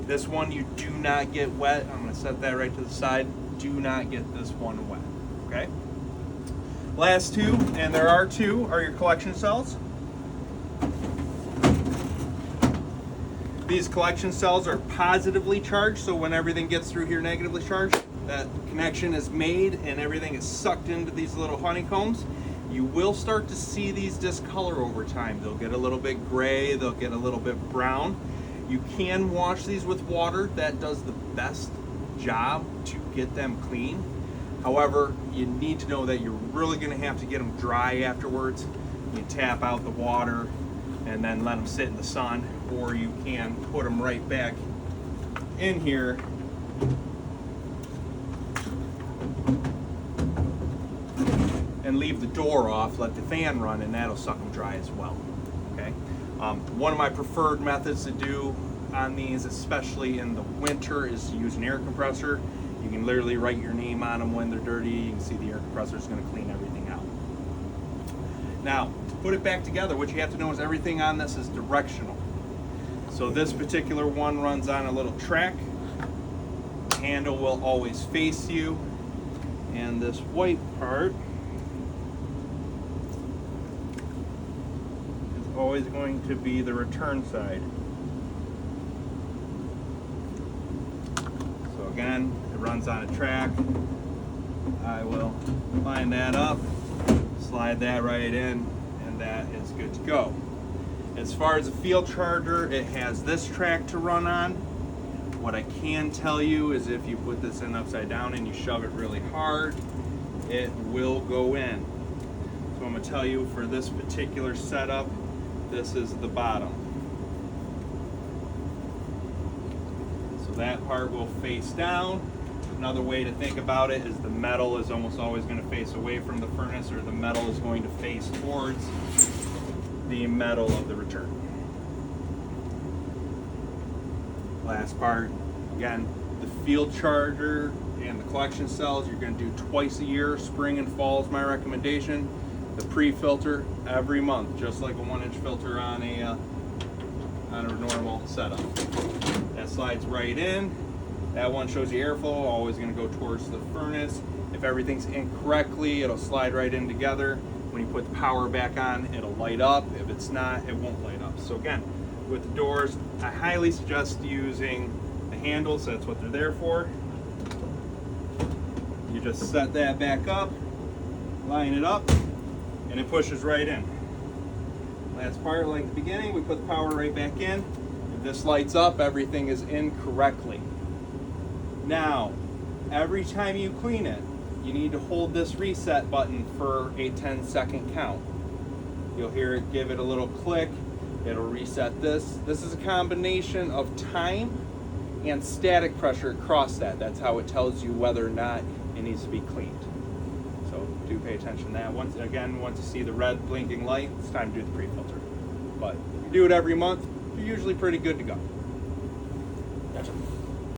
This one you do not get wet. I'm going to set that right to the side. Do not get this one wet, okay? Last two, and there are two, are your collection cells. These collection cells are positively charged, so when everything gets through here negatively charged, that connection is made and everything is sucked into these little honeycombs. You will start to see these discolor over time. They'll get a little bit gray, they'll get a little bit brown. You can wash these with water. That does the best job to get them clean. However, you need to know that you're really going to have to get them dry afterwards. You tap out the water and then let them sit in the sun, or you can put them right back in here and leave the door off, let the fan run, and that'll suck them dry as well. Okay. One of my preferred methods to do on these, especially in the winter, is to use an air compressor. You can literally write your name on them when they're dirty. You can see the air compressor is going to clean everything out. Now, to put it back together, what you have to know is everything on this is directional. So this particular one runs on a little track. The handle will always face you, and this white part is always going to be the return side. So again, it runs on a track. I will line that up, slide that right in, and that is good to go. As far as a field charger, it has this track to run on. What I can tell you is if you put this in upside down and you shove it really hard, it will go in. So I'm going to tell you, for this particular setup, this is the bottom. So that part will face down. Another way to think about it is the metal is almost always going to face away from the furnace, or the metal is going to face towards the metal of the return. Last part, again, the field charger and the collection cells you're going to do twice a year. Spring and fall is my recommendation. The pre-filter every month, just like a 1-inch filter on a normal setup. That slides right in. That one shows you airflow, always going to go towards the furnace. If everything's in correctly, it'll slide right in together. When you put the power back on, it'll light up. If it's not, it won't light up. So again, with the doors, I highly suggest using the handles. That's what they're there for. You just set that back up, line it up, and it pushes right in. Last part, like the beginning, we put the power right back in. If this lights up, everything is in correctly. Now, every time you clean it, you need to hold this reset button for a 10-second count. You'll hear it give it a little click. It'll reset this. This is a combination of time and static pressure across that. That's how it tells you whether or not it needs to be cleaned. So do pay attention to that. Once you see the red blinking light, it's time to do the pre-filter. But if you do it every month, you're usually pretty good to go. Gotcha.